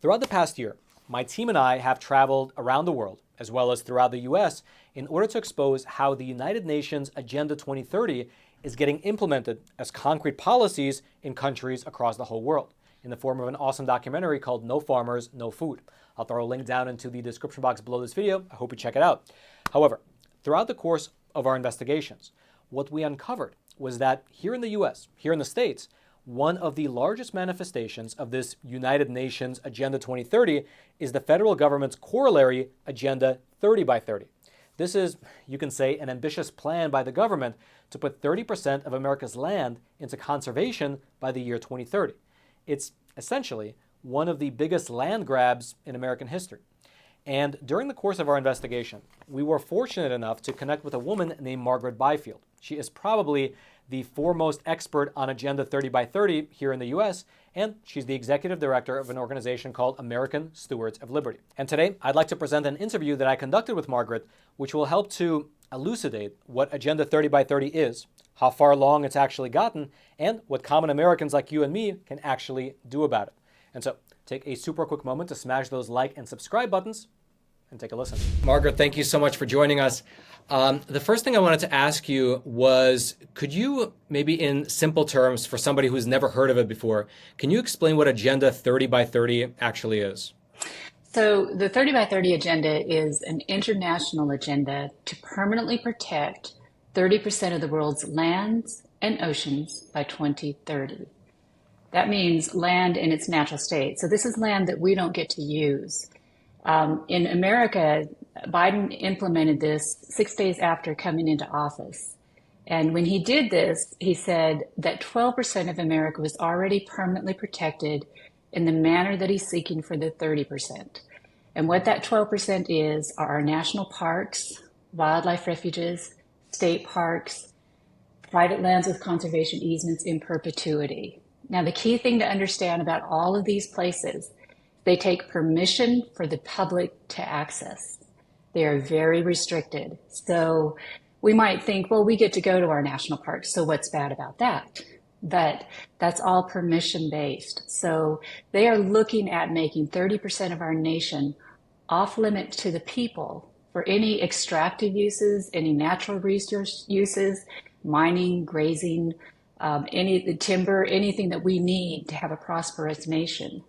Throughout the past year, my team and I have traveled around the world, as well as throughout the US, in order to expose how the United Nations Agenda 2030 is getting implemented as concrete policies in countries across the whole world, in the form of an awesome documentary called No Farmers, No Food. I'll throw a link down into the description box below this video. I hope you check it out. However, throughout the course of our investigations, what we uncovered was that here in the US, here in the States, one of the largest manifestations of this United Nations Agenda 2030 is the federal government's corollary Agenda 30 by 30. This is, you can say, an ambitious plan by the government to put 30% of America's land into conservation by the year 2030. It's essentially one of the biggest land grabs in American history. And during the course of our investigation, we were fortunate enough to connect with a woman named Margaret Byfield. She is probably the foremost expert on Agenda 30 by 30 here in the US, and she's the executive director of an organization called American Stewards of Liberty. And today, I'd like to present an interview that I conducted with Margaret, which will help to elucidate what Agenda 30 by 30 is, how far along it's actually gotten, and what common Americans like you and me can actually do about it. And so, take a super quick moment to smash those like and subscribe buttons and take a listen. Margaret, thank you so much for joining us. The first thing I wanted to ask you was, could you maybe in simple terms, for somebody who's never heard of it before, can you explain what Agenda 30 by 30 actually is? So the 30 by 30 agenda is an international agenda to permanently protect 30% of the world's lands and oceans by 2030. That means land in its natural state. So this is land that we don't get to use. In America, Biden implemented this 6 days after coming into office. And when he did this, he said that 12% of America was already permanently protected in the manner that he's seeking for the 30%. And what that 12% is are our national parks, wildlife refuges, state parks, private lands with conservation easements in perpetuity. Now, the key thing to understand about all of these places, they take permission for the public to access. They are very restricted. So we might think, well, we get to go to our national parks, so what's bad about that? But that's all permission-based. So they are looking at making 30% of our nation off limit to the people for any extractive uses, any natural resource uses, mining, grazing, any timber, anything that we need to have a prosperous nation.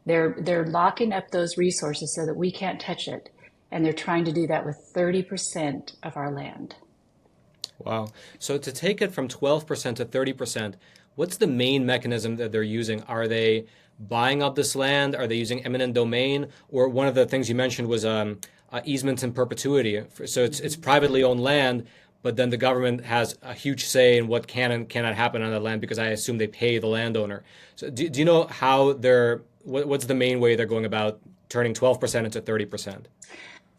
They're locking up those resources so that we can't touch it. And they're trying to do that with 30% of our land. Wow. So to take it from 12% to 30%, what's the main mechanism that they're using? Are they buying up this land? Are they using eminent domain? Or one of the things you mentioned was easements in perpetuity. So it's privately owned land, but then the government has a huge say in what can and cannot happen on that land because I assume they pay the landowner. So do you know how what's the main way they're going about turning 12% into 30%?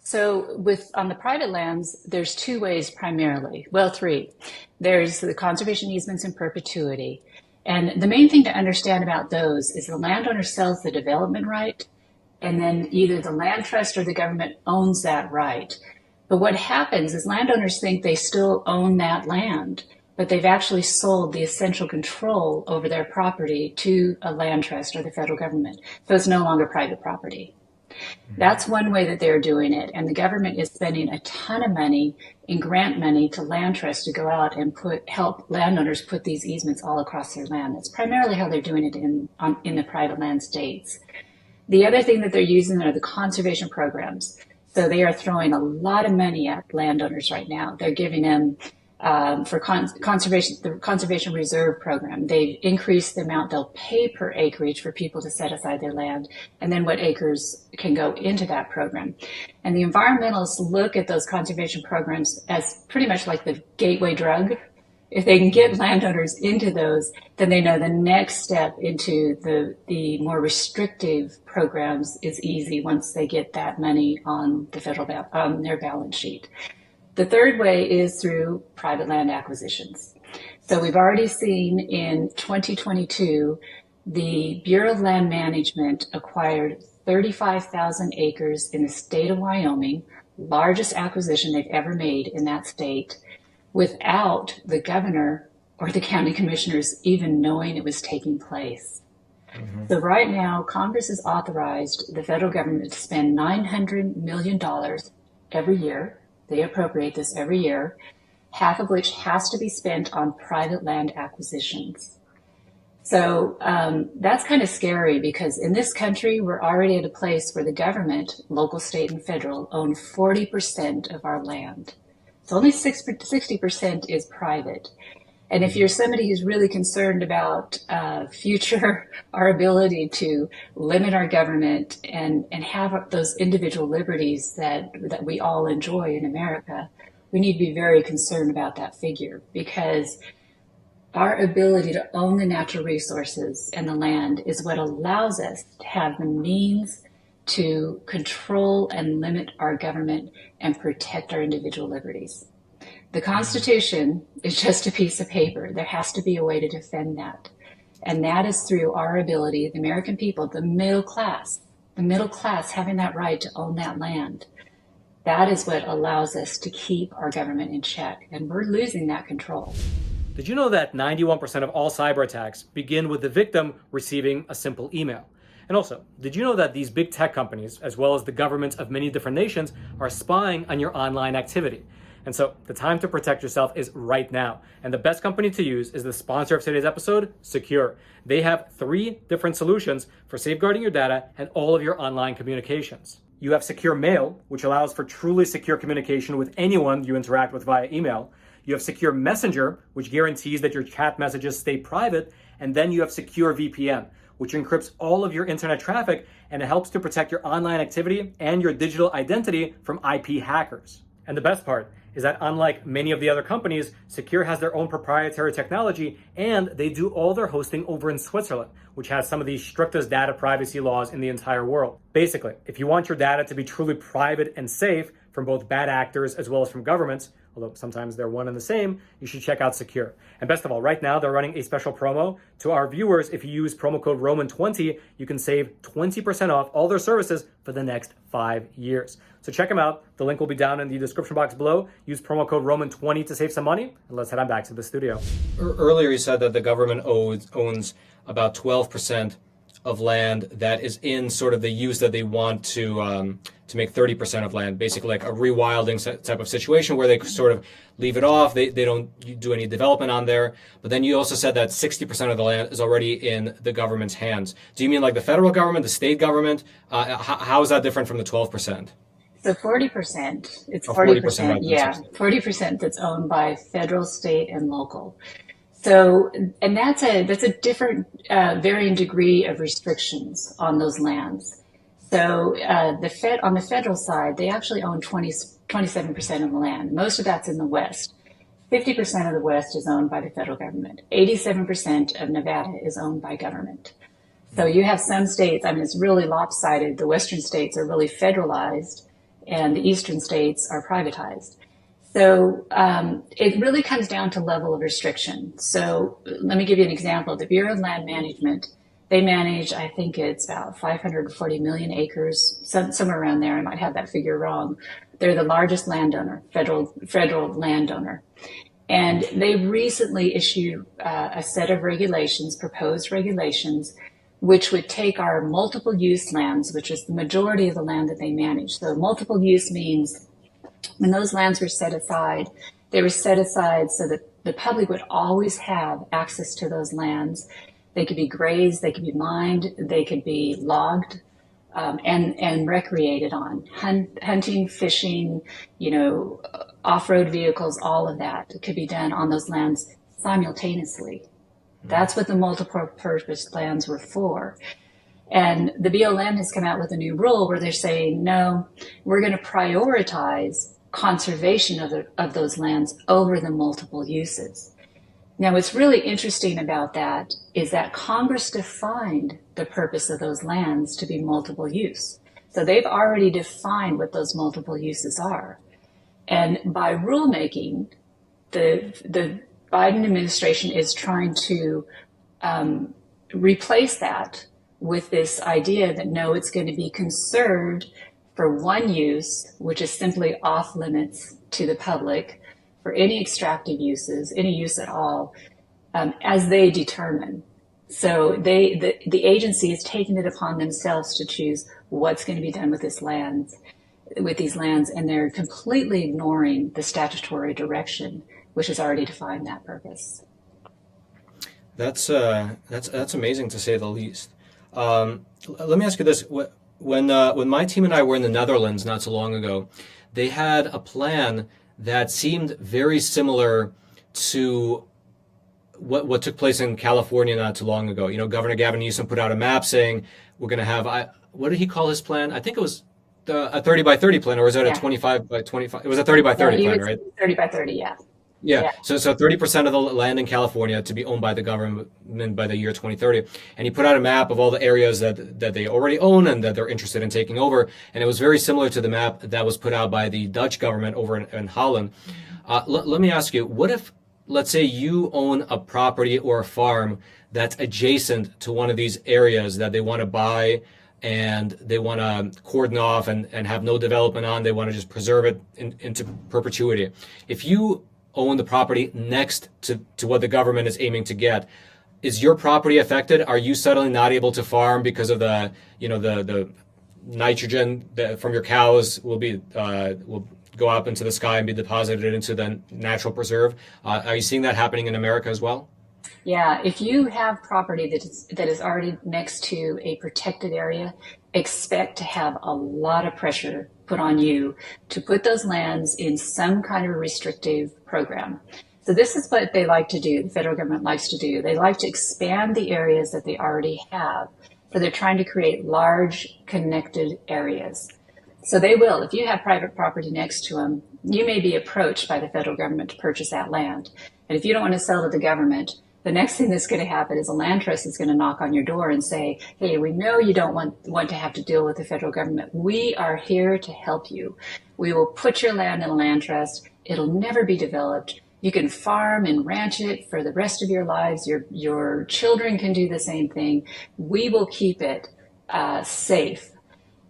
So on the private lands, there's two ways primarily. Well, three. There's the conservation easements in perpetuity. And the main thing to understand about those is the landowner sells the development right, and then either the land trust or the government owns that right. But what happens is landowners think they still own that land, but they've actually sold the essential control over their property to a land trust or the federal government. So it's no longer private property. That's one way that they're doing it. And the government is spending a ton of money in grant money to land trusts to go out and help landowners put these easements all across their land. That's primarily how they're doing it in the private land states. The other thing that they're using are the conservation programs. So they are throwing a lot of money at landowners right now. They're giving them for the Conservation Reserve Program. They've increased the amount they'll pay per acreage for people to set aside their land, and then what acres can go into that program. And the environmentalists look at those conservation programs as pretty much like the gateway drug. If they can get landowners into those, then they know the next step into the more restrictive programs is easy once they get that money on the federal on their balance sheet. The third way is through private land acquisitions. So we've already seen in 2022, the Bureau of Land Management acquired 35,000 acres in the state of Wyoming, largest acquisition they've ever made in that state, without the governor or the county commissioners even knowing it was taking place. So right now, Congress has authorized the federal government to spend $900 million every year. They appropriate this every year, half of which has to be spent on private land acquisitions. So that's kind of scary because in this country, we're already at a place where the government, local, state, and federal, own 40% of our land. So only 60% is private. And if you're somebody who's really concerned about our ability to limit our government and have those individual liberties that we all enjoy in America, we need to be very concerned about that figure because our ability to own the natural resources and the land is what allows us to have the means to control and limit our government and protect our individual liberties. The Constitution is just a piece of paper. There has to be a way to defend that. And that is through our ability, the American people, the middle class having that right to own that land. That is what allows us to keep our government in check. And we're losing that control. Did you know that 91% of all cyber attacks begin with the victim receiving a simple email? And also, did you know that these big tech companies, as well as the governments of many different nations, are spying on your online activity? And so the time to protect yourself is right now. And the best company to use is the sponsor of today's episode, Sekur. They have 3 different solutions for safeguarding your data and all of your online communications. You have Secure Mail, which allows for truly secure communication with anyone you interact with via email. You have Secure Messenger, which guarantees that your chat messages stay private. And then you have Secure VPN, which encrypts all of your internet traffic, and it helps to protect your online activity and your digital identity from IP hackers. And the best part is that unlike many of the other companies, Sekur has their own proprietary technology, and they do all their hosting over in Switzerland, which has some of the strictest data privacy laws in the entire world. Basically, if you want your data to be truly private and safe from both bad actors as well as from governments, although sometimes they're one and the same, you should check out Sekur. And best of all, right now they're running a special promo to our viewers. If you use promo code Roman20, you can save 20% off all their services for the next 5 years. So check them out. The link will be down in the description box below. Use promo code Roman20 to save some money. And let's head on back to the studio. Earlier you said that the government owns about 12% of land that is in sort of the use that they want to make 30% of land, basically like a rewilding type of situation where they sort of leave it off. They don't do any development on there. But then you also said that 60% of the land is already in the government's hands. Do you mean like the federal government, the state government? How is that different from the 12%? So 40%, it's 40%, right, yeah, 40% that's owned by federal, state, and local. So, and that's a different, varying degree of restrictions on those lands. So, on the federal side, they actually own 27% of the land. Most of that's in the West. 50% of the West is owned by the federal government. 87% of Nevada is owned by government. So you have some states, I mean, it's really lopsided. The Western states are really federalized and the Eastern states are privatized. So it really comes down to level of restriction. So let me give you an example. The Bureau of Land Management, they manage, I think it's about 540 million acres, somewhere around there. I might have that figure wrong. They're the largest landowner, federal landowner. And they recently issued a set of regulations, proposed regulations, which would take our multiple use lands, which is the majority of the land that they manage. So multiple use means when those lands were set aside, they were set aside so that the public would always have access to those lands. They could be grazed, they could be mined, they could be logged, and recreated on. Hunting, fishing, off-road vehicles, all of that could be done on those lands simultaneously. That's what the multiple-purpose lands were for. And the BLM has come out with a new rule where they're saying, no, we're going to prioritize conservation of those lands over the multiple uses. Now, what's really interesting about that is that Congress defined the purpose of those lands to be multiple use. So they've already defined what those multiple uses are. And by rulemaking, the Biden administration is trying to replace that with this idea that no, it's going to be conserved for one use, which is simply off limits to the public for any extractive uses, any use at all, as they determine. So the agency is taking it upon themselves to choose what's going to be done with these lands, and they're completely ignoring the statutory direction, which has already defined that purpose. That's amazing to say the least. Let me ask you this: when my team and I were in the Netherlands not so long ago, they had a plan that seemed very similar to what took place in California not too long ago. You know, Governor Gavin Newsom put out a map saying we're going to have what did he call his plan? I think it was a 30 by 30 plan, or was it a Yeah. 25 by 25? It was a 30 by 30 He plan, would right? 30 by 30, yeah. Yeah, Yeah. so 30% of the land in California to be owned by the government by the year 2030. And he put out a map of all the areas that they already own and that they're interested in taking over. And it was very similar to the map that was put out by the Dutch government over in Holland. Let me ask you, what if, let's say you own a property or a farm that's adjacent to one of these areas that they want to buy and they want to cordon off and have no development on, they want to just preserve it into perpetuity. If you own the property next to what the government is aiming to get, is your property affected? Are you suddenly not able to farm because of the nitrogen from your cows will go up into the sky and be deposited into the natural preserve? Are you seeing that happening in America as well? Yeah, if you have property that is already next to a protected area, expect to have a lot of pressure put on you to put those lands in some kind of a restrictive program. So this is what they like to do, the federal government likes to do. They like to expand the areas that they already have. So they're trying to create large connected areas. So they will, if you have private property next to them, you may be approached by the federal government to purchase that land. And if you don't want to sell to the government, the next thing that's going to happen is a land trust is going to knock on your door and say, hey, we know you don't want to have to deal with the federal government. We are here to help you. We will put your land in a land trust. It'll never be developed. You can farm and ranch it for the rest of your lives. Your children can do the same thing. We will keep it safe.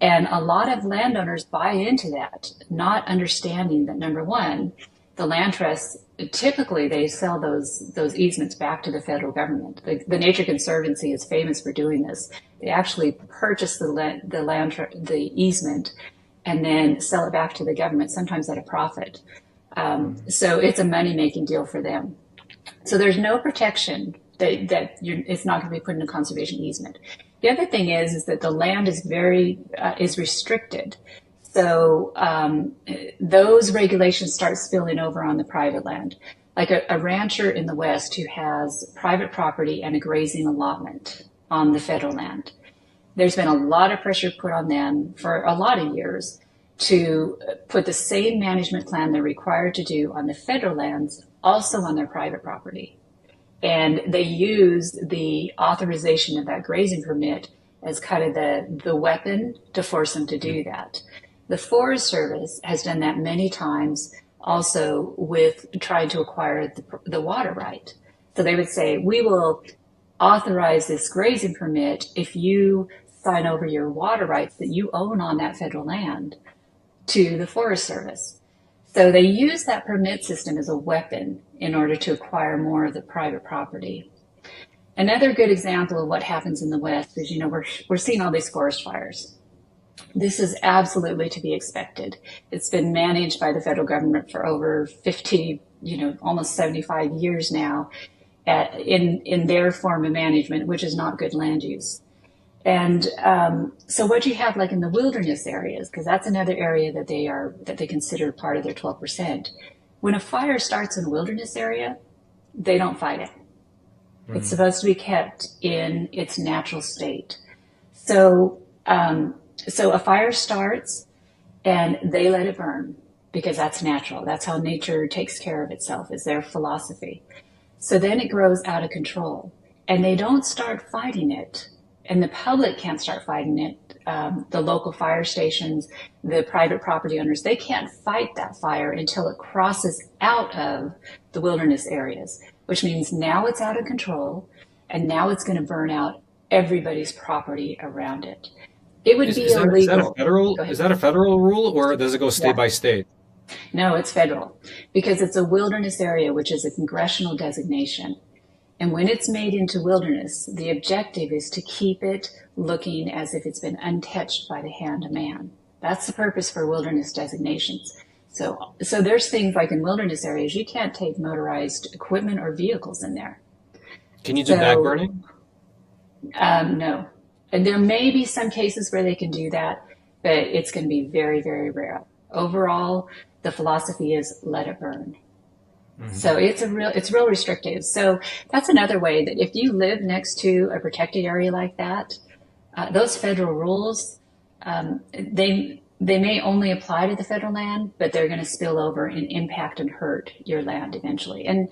And a lot of landowners buy into that, not understanding that, number one, the land trusts, typically they sell those easements back to the federal government. The Nature Conservancy is famous for doing this. They actually purchase the easement and then sell it back to the government, sometimes at a profit. So it's a money-making deal for them. So there's no protection that it's not going to be put in a conservation easement. The other thing is that the land is is restricted. So those regulations start spilling over on the private land. Like a rancher in the West who has private property and a grazing allotment on the federal land. There's been a lot of pressure put on them for a lot of years to put the same management plan they're required to do on the federal lands also on their private property. And they use the authorization of that grazing permit as kind of the weapon to force them to do that. The Forest Service has done that many times also with trying to acquire the water right. So they would say, we will authorize this grazing permit if you sign over your water rights that you own on that federal land to the Forest Service. So they use that permit system as a weapon in order to acquire more of the private property. Another good example of what happens in the West is, we're seeing all these forest fires. This is absolutely to be expected. It's been managed by the federal government for over 50, almost 75 years now in their form of management, which is not good land use. And so what you have like in the wilderness areas, because that's another area that they consider part of their 12%. When a fire starts in a wilderness area, they don't fight it. Mm-hmm. It's supposed to be kept in its natural state. So a fire starts and they let it burn because that's natural. That's how nature takes care of itself, is their philosophy. So then it grows out of control and they don't start fighting it. And the public can't start fighting it. The local fire stations, the private property owners, they can't fight that fire until it crosses out of the wilderness areas, which means now it's out of control and now it's going to burn out everybody's property around it. It would be illegal. Is that a federal rule or does it go state by state? No, it's federal because it's a wilderness area, which is a congressional designation. And when it's made into wilderness, the objective is to keep it looking as if it's been untouched by the hand of man. That's the purpose for wilderness designations. So there's things like in wilderness areas, you can't take motorized equipment or vehicles in there. Can you do back burning? No. And there may be some cases where they can do that, but it's going to be very, very rare. Overall, the philosophy is let it burn. Mm-hmm. So it's real restrictive. So that's another way that if you live next to a protected area like that, those federal rules, they may only apply to the federal land, but they're going to spill over and impact and hurt your land eventually. And,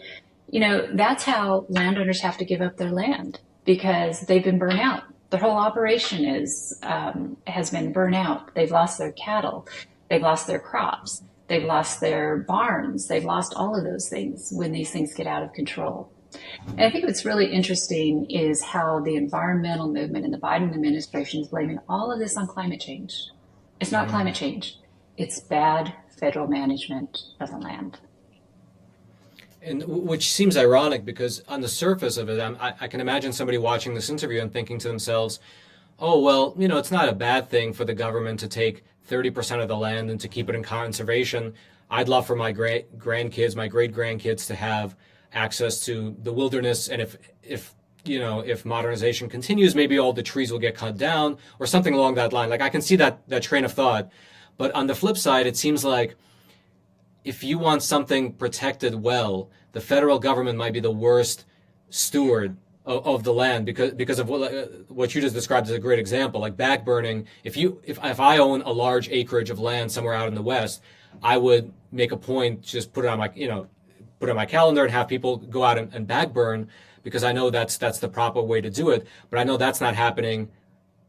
that's how landowners have to give up their land because they've been burnt out. Their whole operation has been burnt out. They've lost their cattle. They've lost their crops. They've lost their barns. They've lost all of those things when these things get out of control. And I think what's really interesting is how the environmental movement in the Biden administration is blaming all of this on climate change. It's not climate change. It's bad federal management of the land. And which seems ironic because on the surface of it, I can imagine somebody watching this interview and thinking to themselves, oh, well, it's not a bad thing for the government to take 30% of the land and to keep it in conservation. I'd love for my grandkids, my great-grandkids to have access to the wilderness. And if modernization continues, maybe all the trees will get cut down or something along that line. Like I can see that train of thought. But on the flip side, it seems like if you want something protected well, the federal government might be the worst steward of the land because of what you just described as a great example, like back burning. If I own a large acreage of land somewhere out in the West, I would make a point just put it on my calendar and have people go out and back burn because I know that's the proper way to do it. But I know that's not happening.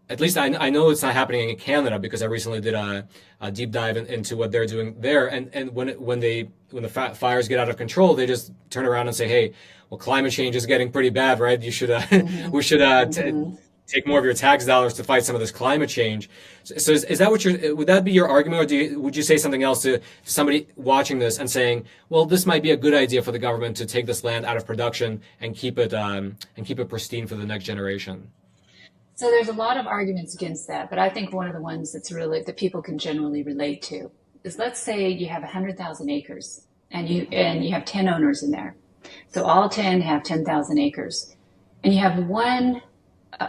At least I know it's not happening in Canada because I recently did a deep dive into what they're doing there. And when the fires get out of control, they just turn around and say, "Hey, well, climate change is getting pretty bad, right? You should we should take more of your tax dollars to fight some of this climate change." So is that would that be your argument, or would you say something else to somebody watching this and saying, "Well, this might be a good idea for the government to take this land out of production and keep it pristine for the next generation"? So there's a lot of arguments against that, but I think one of the ones that people can generally relate to is, let's say you have 100,000 acres and you have 10 owners in there. So all 10 have 10,000 acres, and you have one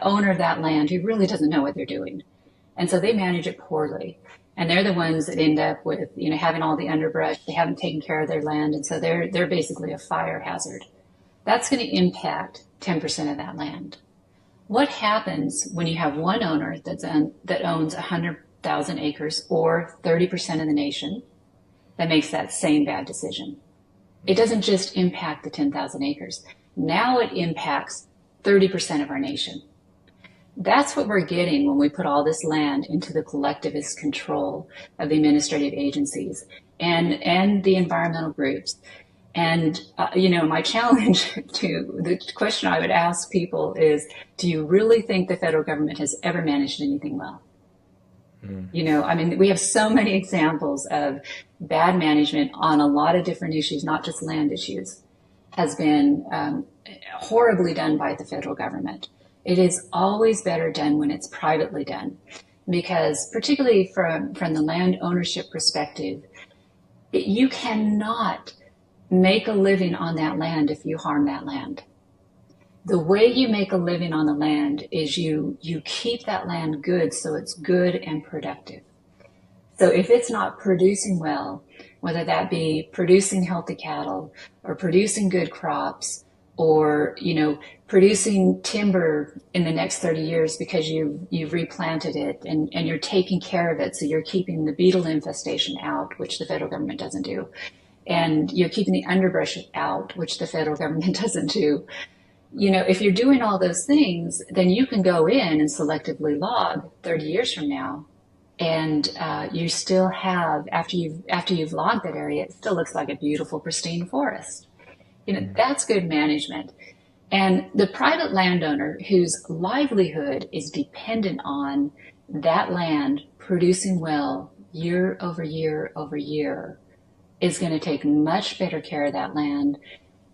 owner of that land who really doesn't know what they're doing. And so they manage it poorly. And they're the ones that end up with, having all the underbrush. They haven't taken care of their land. And so they're basically a fire hazard. That's going to impact 10% of that land. What happens when you have one owner that owns 100,000 acres or 30% of the nation that makes that same bad decision? It doesn't just impact the 10,000 acres. Now it impacts 30% of our nation. That's what we're getting when we put all this land into the collectivist control of the administrative agencies and the environmental groups. And, my challenge to the question I would ask people is, do you really think the federal government has ever managed anything well? We have so many examples of bad management on a lot of different issues, not just land issues, has been horribly done by the federal government. It is always better done when it's privately done, because particularly from the land ownership perspective, you cannot make a living on that land if you harm that land. The way you make a living on the land is you keep that land good so it's good and productive. So if it's not producing well, whether that be producing healthy cattle or producing good crops or, producing timber in the next 30 years because you've replanted it and you're taking care of it, so you're keeping the beetle infestation out, which the federal government doesn't do, and you're keeping the underbrush out, which the federal government doesn't do. If you're doing all those things, then you can go in and selectively log 30 years from now, and you still have, after you've logged that area, it still looks like a beautiful, pristine forest. That's good management. And the private landowner whose livelihood is dependent on that land producing well year over year over year is going to take much better care of that land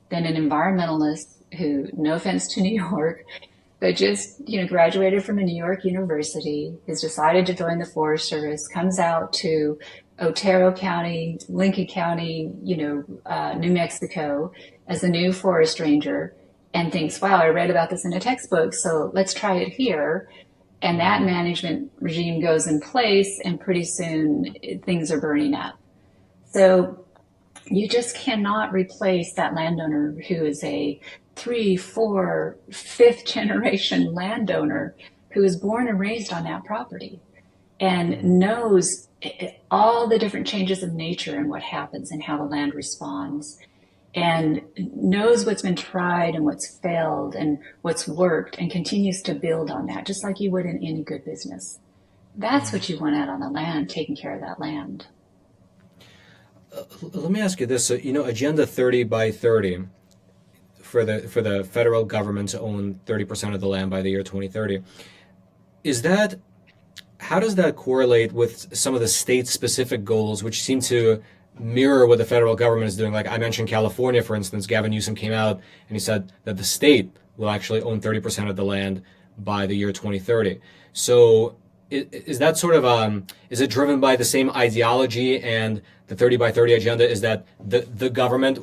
than an environmentalist who, no offense to New York, but just, graduated from a New York university, has decided to join the Forest Service, comes out to Otero County, Lincoln County, New Mexico as a new forest ranger and thinks, wow, I read about this in a textbook, so let's try it here. And that management regime goes in place, and pretty soon things are burning up. So you just cannot replace that landowner who is a 3, 4, 5th generation landowner who is born and raised on that property and knows all the different changes of nature and what happens and how the land responds, and knows what's been tried and what's failed and what's worked, and continues to build on that, just like you would in any good business. That's what you want out on the land, taking care of that land. Let me ask you this. So, Agenda 30 by 30 for the federal government to own 30% of the land by the year 2030. How does that correlate with some of the state-specific goals, which seem to mirror what the federal government is doing? Like I mentioned California, for instance, Gavin Newsom came out and he said that the state will actually own 30% of the land by the year 2030. So is that sort of, is it driven by the same ideology, and the 30 by 30 agenda is that the government,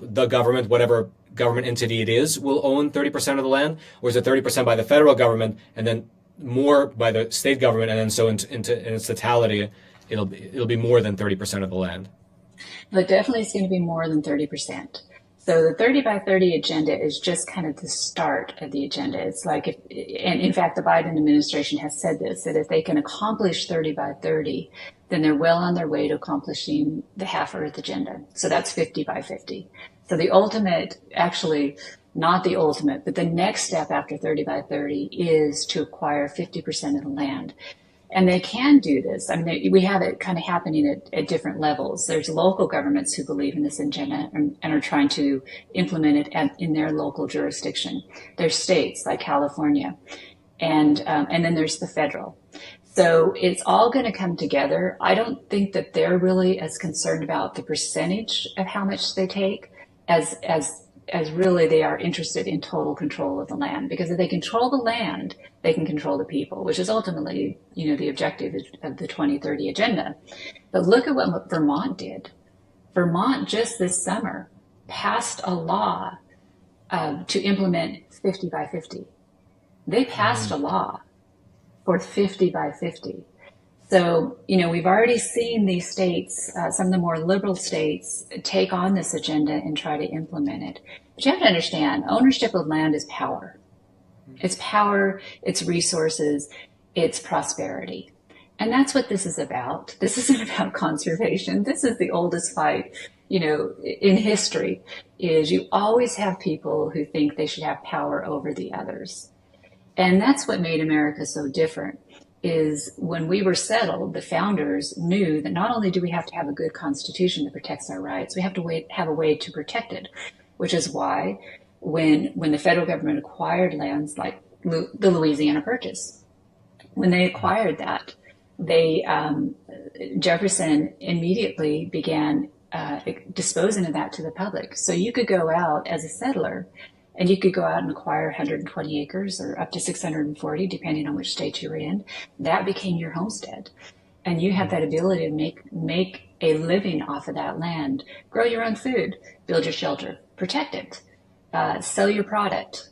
whatever government entity it is, will own 30% of the land? Or is it 30% by the federal government and then more by the state government, and then so in its totality, it'll be more than 30% of the land? But definitely it's going to be more than 30%. So the 30 by 30 agenda is just kind of the start of the agenda. It's like, and in fact, the Biden administration has said this, that if they can accomplish 30 by 30, then they're well on their way to accomplishing the Half Earth agenda. So that's 50 by 50. So the ultimate, actually, not the ultimate, but the next step after 30 by 30 is to acquire 50% of the land. And they can do this. I mean, we have it kind of happening at different levels. There's local governments who believe in this agenda and are trying to implement it in their local jurisdiction. There's states like California, and then there's the federal. So it's all going to come together. I don't think that they're really as concerned about the percentage of how much they take as really they are interested in total control of the land, because if they control the land, they can control the people, which is ultimately, the objective of the 2030 agenda. But look at what Vermont did. Vermont just this summer passed a law to implement 50 by 50. They passed a law for 50 by 50. So, we've already seen these states, some of the more liberal states, take on this agenda and try to implement it. But you have to understand, ownership of land is power. It's power, it's resources, it's prosperity. And that's what this is about. This isn't about conservation. This is the oldest fight, in history, is you always have people who think they should have power over the others. And that's what made America so different. Is when we were settled, the founders knew that not only do we have to have a good constitution that protects our rights, we have to have a way to protect it, which is why when the federal government acquired lands like the Louisiana Purchase, when they acquired that, Jefferson immediately began disposing of that to the public. So you could go out as a settler and you could go out and acquire 120 acres or up to 640, depending on which state you were in. That became your homestead. And you had that ability to make a living off of that land, grow your own food, build your shelter, protect it, sell your product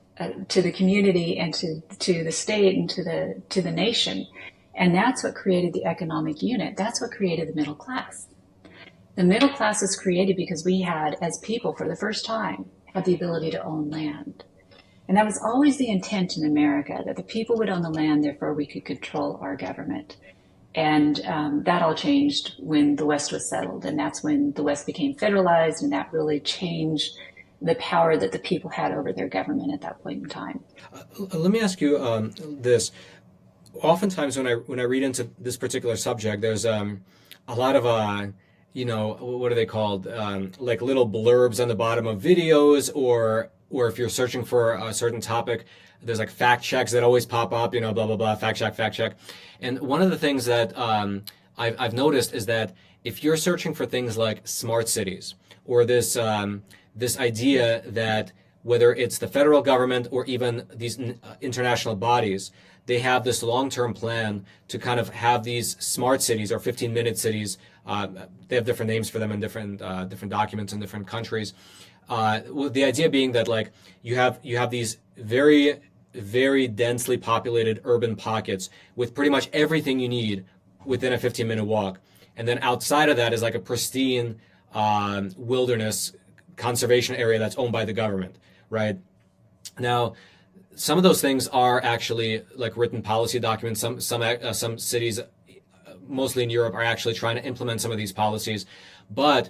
to the community and to the state and to the nation. And that's what created the economic unit. That's what created the middle class. The middle class was created because we had, as people, for the first time, had the ability to own land. And that was always the intent in America, that the people would own the land, therefore we could control our government. And that all changed when the West was settled. And that's when the West became federalized, and that really changed the power that the people had over their government at that point in time. Let me ask you this. Oftentimes when I read into this particular subject, there's a lot of what are they called? Like little blurbs on the bottom of videos, or if you're searching for a certain topic, there's like fact checks that always pop up, blah, blah, blah, fact check. And one of the things that I've noticed is that if you're searching for things like smart cities, or this idea that whether it's the federal government or even these international bodies, they have this long-term plan to kind of have these smart cities or 15-minute cities. They have different names for them in different documents in different countries. With the idea being that like you have these very, very densely populated urban pockets with pretty much everything you need within a 15-minute walk, and then outside of that is like a pristine wilderness conservation area that's owned by the government, right? Now, some of those things are actually like written policy documents. Some cities, mostly in Europe, are actually trying to implement some of these policies. But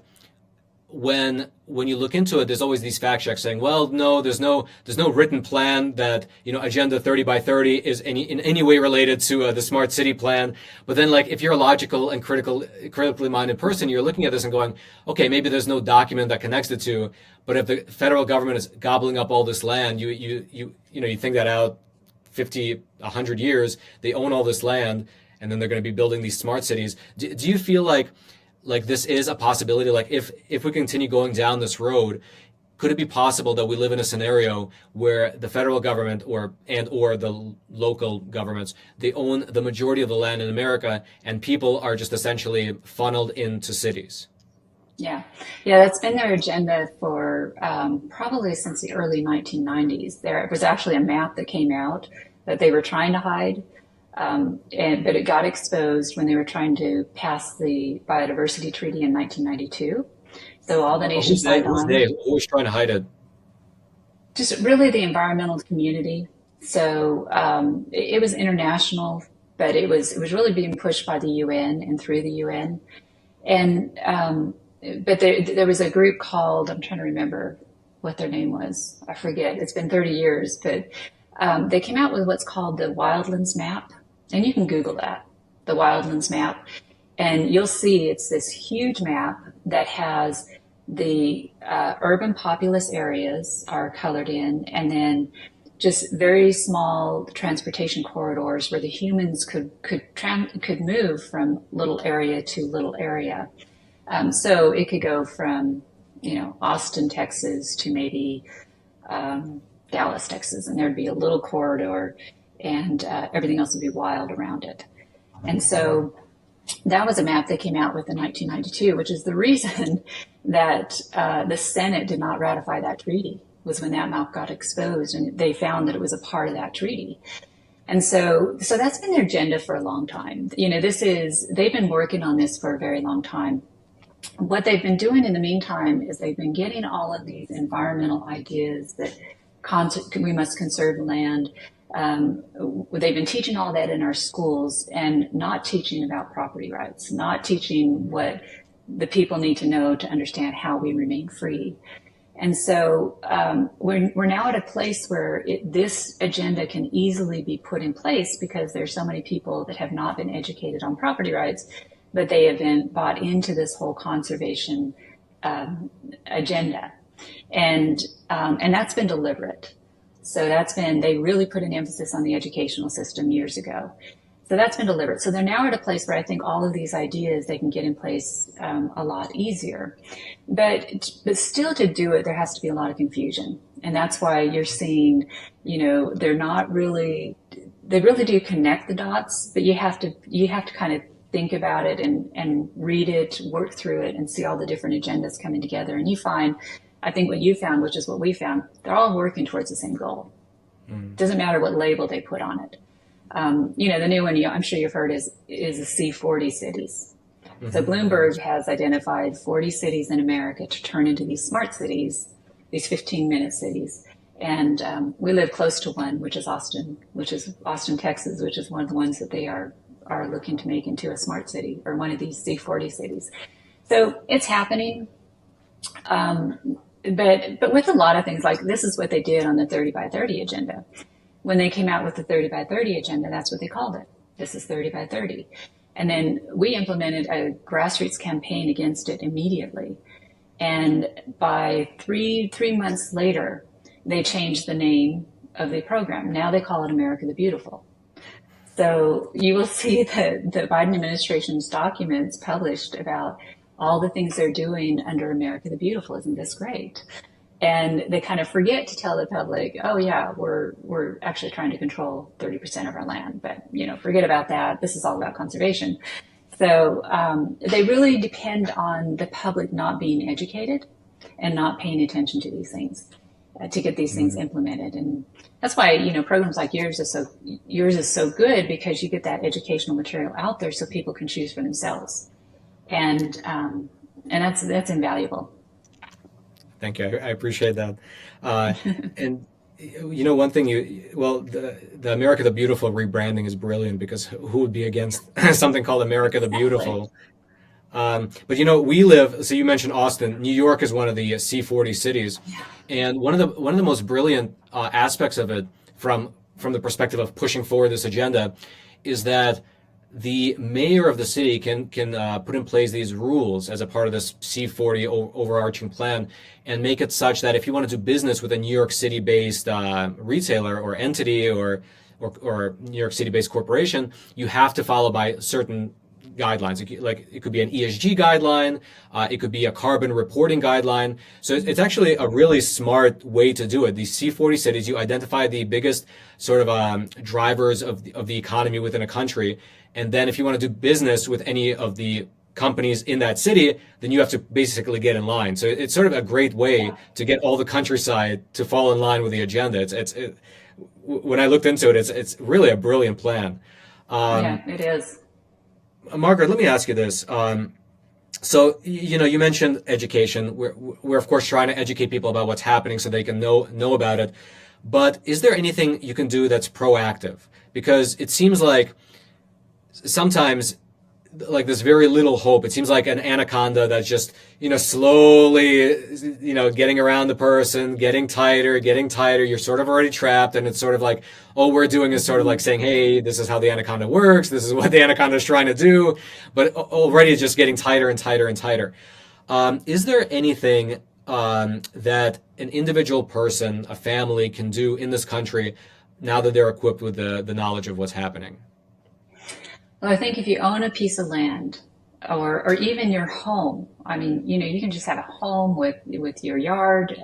when you look into it, there's always these fact checks saying, well, no, there's no written plan that, Agenda 30 by 30 is in any way related to the smart city plan. But then, like, if you're a logical and critically minded person, you're looking at this and going, okay, maybe there's no document that connects the two. But if the federal government is gobbling up all this land, you think that out 50, 100 years, they own all this land, and then they're going to be building these smart cities. Do you feel like this is a possibility? Like if we continue going down this road, could it be possible that we live in a scenario where the federal government or the local governments, they own the majority of the land in America and people are just essentially funneled into cities? Yeah, that's been their agenda for probably since the early 1990s. There was actually a map that came out that they were trying to hide. But it got exposed when they were trying to pass the Biodiversity Treaty in 1992. So all the nations signed on. Who was trying to hide it? Just really the environmental community. So it was international, but it was really being pushed by the UN and through the UN. And but there was a group called, I'm trying to remember what their name was. I forget. It's been 30 years, but they came out with what's called the Wildlands Map. And you can Google that, the Wildlands Map, and you'll see it's this huge map that has the urban populous areas are colored in, and then just very small transportation corridors where the humans could move from little area to little area. So it could go from, Austin, Texas to maybe Dallas, Texas, and there'd be a little corridor, and everything else would be wild around it. And so that was a map they came out with in 1992, which is the reason that the Senate did not ratify that treaty, was when that map got exposed and they found that it was a part of that treaty. And so that's been their agenda for a long time. They've been working on this for a very long time. What they've been doing in the meantime is they've been getting all of these environmental ideas that we must conserve land. They've been teaching all that in our schools and not teaching about property rights, not teaching what the people need to know to understand how we remain free. And so we're now at a place where this agenda can easily be put in place because there's so many people that have not been educated on property rights, but they have been bought into this whole conservation agenda. And that's been deliberate. So they really put an emphasis on the educational system years ago. So that's been deliberate. So they're now at a place where I think all of these ideas they can get in place a lot easier. But still to do it, there has to be a lot of confusion. And that's why you're seeing, they're not really, they really do connect the dots, but you have to kind of think about it and read it, work through it, and see all the different agendas coming together. And you find, I think what you found, which is what we found, they're all working towards the same goal. Doesn't matter what label they put on it. The new one, I'm sure you've heard is the C40 cities. Mm-hmm. So Bloomberg has identified 40 cities in America to turn into these smart cities, these 15-minute cities. And we live close to one, which is Austin, Texas, which is one of the ones that they are looking to make into a smart city, or one of these C40 cities. So it's happening. But with a lot of things, like this is what they did on the 30 by 30 agenda. When they came out with the 30 by 30 agenda, that's what they called it. This is 30 by 30. And then we implemented a grassroots campaign against it immediately. And by three months later, they changed the name of the program. Now they call it America the Beautiful. So you will see that the Biden administration's documents published about all the things they're doing under America the Beautiful. Isn't this great? And they kind of forget to tell the public, oh yeah, we're actually trying to control 30% of our land, but forget about that. This is all about conservation. So they really depend on the public not being educated and not paying attention to these things to get these things implemented. And that's why programs like yours is so good, because you get that educational material out there so people can choose for themselves, and that's invaluable. Thank you. I appreciate that. And one thing the America the Beautiful rebranding is brilliant, because who would be against something called America the Beautiful? But we live. So you mentioned Austin. New York is one of the C40 cities, and one of the most brilliant aspects of it, from the perspective of pushing forward this agenda, is that the mayor of the city can put in place these rules as a part of this C40 overarching plan, and make it such that if you want to do business with a New York City-based retailer or entity or New York City-based corporation, you have to follow by certain guidelines. It could be an ESG guideline, it could be a carbon reporting guideline. So it's actually a really smart way to do it. These C40 cities, you identify the biggest sort of drivers of the economy within a country, and then if you want to do business with any of the companies in that city, then you have to basically get in line. So it's sort of a great way to get all the countryside to fall in line with the agenda. When I looked into it, it's really a brilliant plan. Yeah, it is. Margaret, let me ask you this. So, you mentioned education. We're of course trying to educate people about what's happening so they can know about it. But is there anything you can do that's proactive? Because it seems like sometimes, like, there's very little hope. It seems like an anaconda that's just, slowly, getting around the person, getting tighter. You're sort of already trapped, and it's sort of like, all we're doing is sort of like saying, hey, this is how the anaconda works. This is what the anaconda is trying to do. But already it's just getting tighter and tighter and tighter. Is there anything that an individual person, a family, can do in this country now that they're equipped with the knowledge of what's happening? Well, I think if you own a piece of land, or even your home, I mean, you can just have a home with your yard.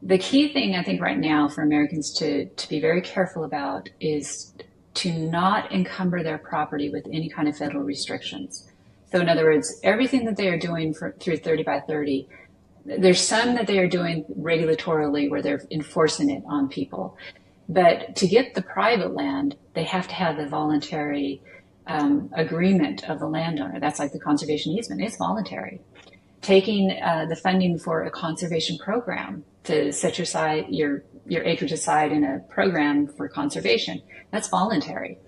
The key thing I think right now for Americans to be very careful about is to not encumber their property with any kind of federal restrictions. So in other words, everything that they are doing through 30 by 30, there's some that they are doing regulatorily where they're enforcing it on people. But to get the private land, they have to have the voluntary agreement of the landowner. That's like the conservation easement. It's voluntary. Taking the funding for a conservation program to set your acreage aside in a program for conservation, that's voluntary.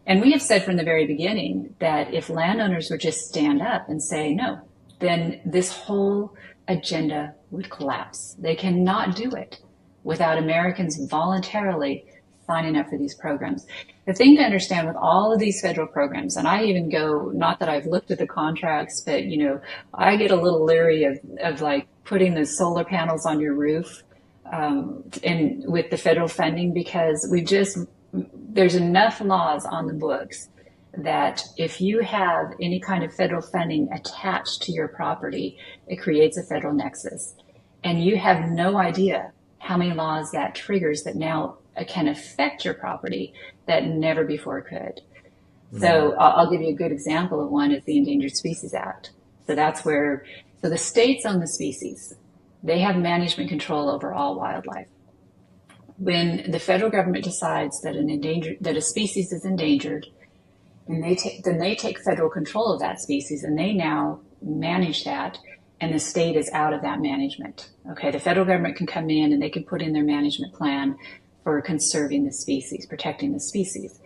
And we have said from the very beginning that if landowners would just stand up and say no, then this whole agenda would collapse. They cannot do it without Americans voluntarily signing up for these programs. The thing to understand with all of these federal programs, and I even go, not that I've looked at the contracts, but I get a little leery of like putting the solar panels on your roof and with the federal funding, because there's enough laws on the books that if you have any kind of federal funding attached to your property, it creates a federal nexus. And you have no idea how many laws that triggers that now can affect your property that never before could. So I'll give you a good example of one is the Endangered Species Act. So that's where, the states own the species. They have management control over all wildlife. When the federal government decides that a species is endangered, and then they take federal control of that species, and they now manage that, and the state is out of that management. Okay, the federal government can come in and they can put in their management plan for conserving the species, protecting the species.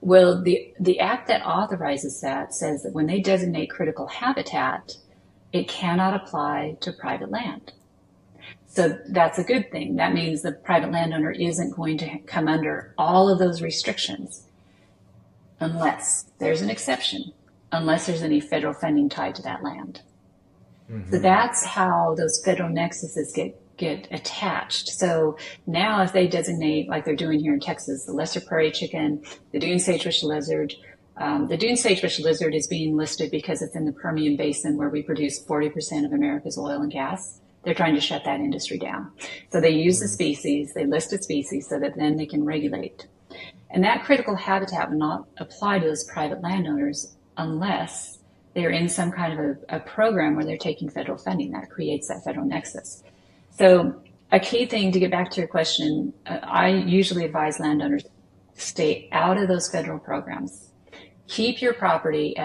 Well, the act that authorizes that says that when they designate critical habitat, it cannot apply to private land. So that's a good thing. That means the private landowner isn't going to come under all of those restrictions unless there's an exception, unless there's any federal funding tied to that land. So that's how those federal nexuses get attached. So now if they designate, like they're doing here in Texas, the lesser prairie chicken, the dune sagebrush lizard, the dune sagebrush lizard is being listed because it's in the Permian Basin where we produce 40% of America's oil and gas. They're trying to shut that industry down. So they use the species, they list a species so that then they can regulate. And that critical habitat will not apply to those private landowners unless they're in some kind of a program where they're taking federal funding. That creates that federal nexus. So a key thing, to get back to your question, I usually advise landowners stay out of those federal programs. Keep your property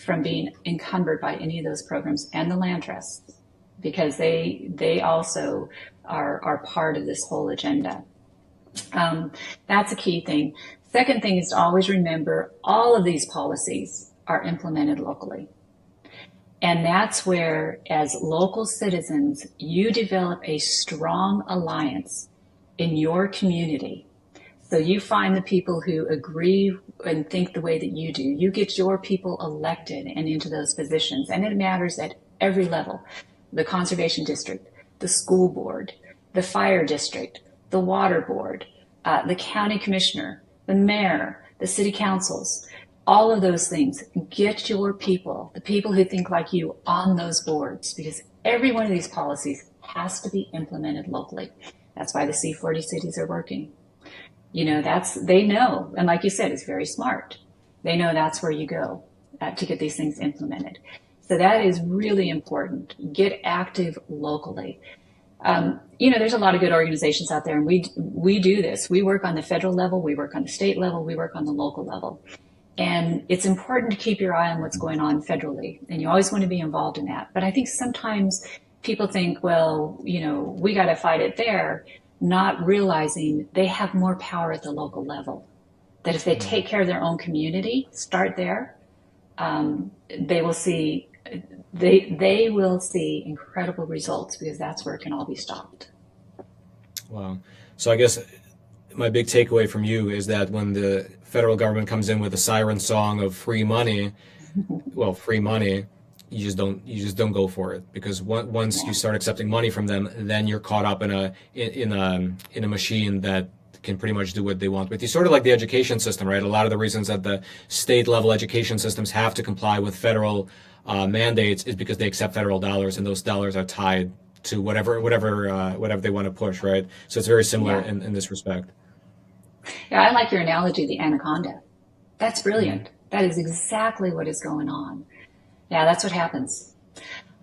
from being encumbered by any of those programs and the land trusts, because they also are part of this whole agenda. That's a key thing. Second thing is to always remember all of these policies are implemented locally. And that's where, as local citizens, you develop a strong alliance in your community. So you find the people who agree and think the way that you do. You get your people elected and into those positions. And it matters at every level. The conservation district, the school board, the fire district, the water board, the county commissioner, the mayor, the city councils, all of those things. Get your people, the people who think like you, on those boards, because every one of these policies has to be implemented locally. That's why the C40 cities are working. You know, they know, and like you said, it's very smart. They know that's where you go to get these things implemented. So that is really important. Get active locally. You know, there's a lot of good organizations out there, and we do this. We work on the federal level, we work on the state level, we work on the local level. And it's important to keep your eye on what's going on federally, and you always want to be involved in that. But I think sometimes people think, well, you know, we got to fight it there, not realizing they have more power at the local level. That if they take care of their own community, start there, they will see incredible results, because that's where it can all be stopped. Wow. So I guess my big takeaway from you is that when the federal government comes in with a siren song of free money, well, free money, you just don't go for it, because once you start accepting money from them, then you're caught up in a machine that can pretty much do what they want with you. Sort of like the education system, right? A lot of the reasons that the state level education systems have to comply with federal mandates is because they accept federal dollars, and those dollars are tied to whatever they want to push, right? So it's very similar in this respect. Yeah, I like your analogy, the anaconda. That's brilliant. That is exactly what is going on. Yeah, that's what happens.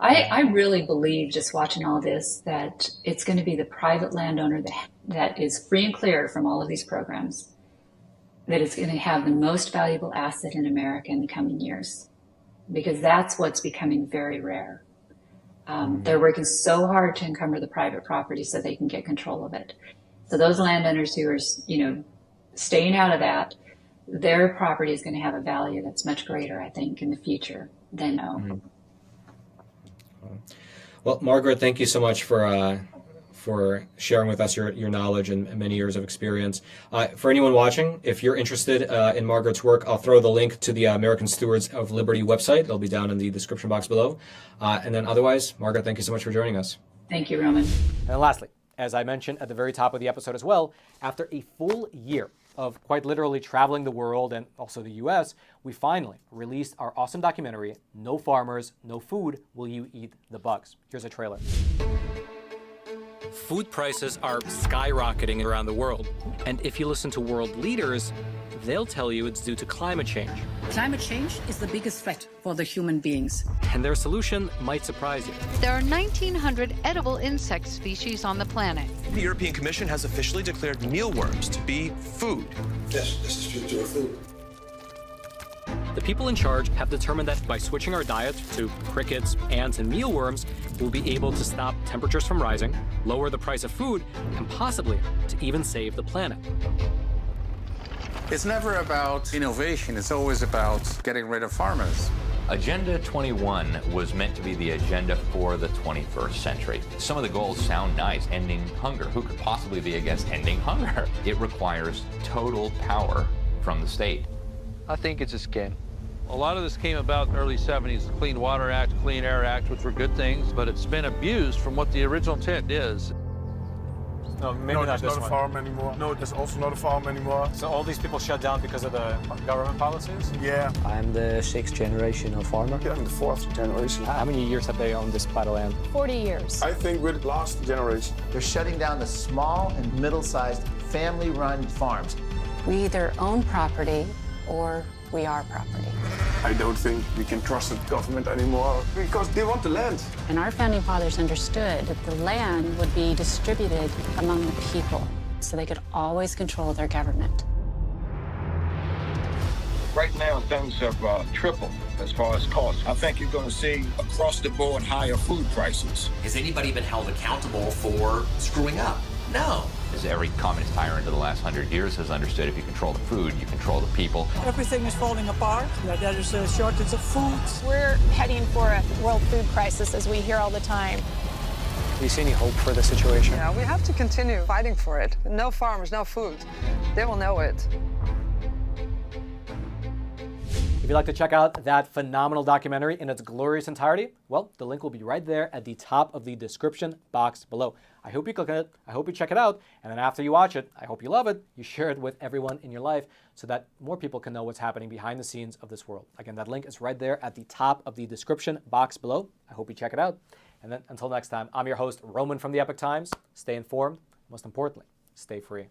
I really believe, just watching all this, that it's going to be the private landowner that is free and clear from all of these programs that is going to have the most valuable asset in America in the coming years, because that's what's becoming very rare. They're working so hard to encumber the private property so they can get control of it. So those landowners who are, you know, staying out of that, their property is going to have a value that's much greater, I think, in the future than now. Mm-hmm. Well, Margaret, thank you so much for sharing with us your knowledge and many years of experience. For anyone watching, if you're interested in Margaret's work, I'll throw the link to the American Stewards of Liberty website. It'll be down in the description box below. And then otherwise, Margaret, thank you so much for joining us. Thank you, Roman. And lastly, as I mentioned at the very top of the episode as well, after a full year of quite literally traveling the world and also the US, we finally released our awesome documentary, No Farmers, No Food, Will You Eat the Bugs? Here's a trailer. Food prices are skyrocketing around the world. And if you listen to world leaders, they'll tell you it's due to climate change. Climate change is the biggest threat for the human beings. And their solution might surprise you. There are 1,900 edible insect species on the planet. The European Commission has officially declared mealworms to be food. Yes, this is future food. The people in charge have determined that by switching our diet to crickets, ants, and mealworms, we'll be able to stop temperatures from rising, lower the price of food, and possibly to even save the planet. It's never about innovation, it's always about getting rid of farmers. Agenda 21 was meant to be the agenda for the 21st century. Some of the goals sound nice. Ending hunger. Who could possibly be against ending hunger? It requires total power from the state. I think it's a scam. A lot of this came about in the early 70s, the Clean Water Act, Clean Air Act, which were good things, but it's been abused from what the original intent is. No, maybe no, not there's this not a one. farm anymore. No, there's also not a farm anymore. So all these people shut down because of the government policies? Yeah. I'm the 6th generation of farmer. Yeah, I'm the 4th generation. How many years have they owned this plot of land? 40 years. I think we're the last generation. They're shutting down the small and middle-sized family-run farms. We either own property or we are property. I don't think we can trust the government anymore because they want the land. And our founding fathers understood that the land would be distributed among the people so they could always control their government. Right now, things have tripled as far as cost. I think you're going to see across the board higher food prices. Has anybody been held accountable for screwing up? No. As every communist tyrant of the last 100 years has understood, if you control the food, you control the people. Everything is falling apart. There is a shortage of food. We're heading for a world food crisis, as we hear all the time. Do you see any hope for the situation? Yeah, we have to continue fighting for it. No farmers, no food. They will know it. If you'd like to check out that phenomenal documentary in its glorious entirety, well, the link will be right there at the top of the description box below. I hope you click on it, I hope you check it out, and then after you watch it, I hope you love it, you share it with everyone in your life so that more people can know what's happening behind the scenes of this world. Again, that link is right there at the top of the description box below. I hope you check it out. And then until next time, I'm your host, Roman from the Epoch Times. Stay informed, most importantly, stay free.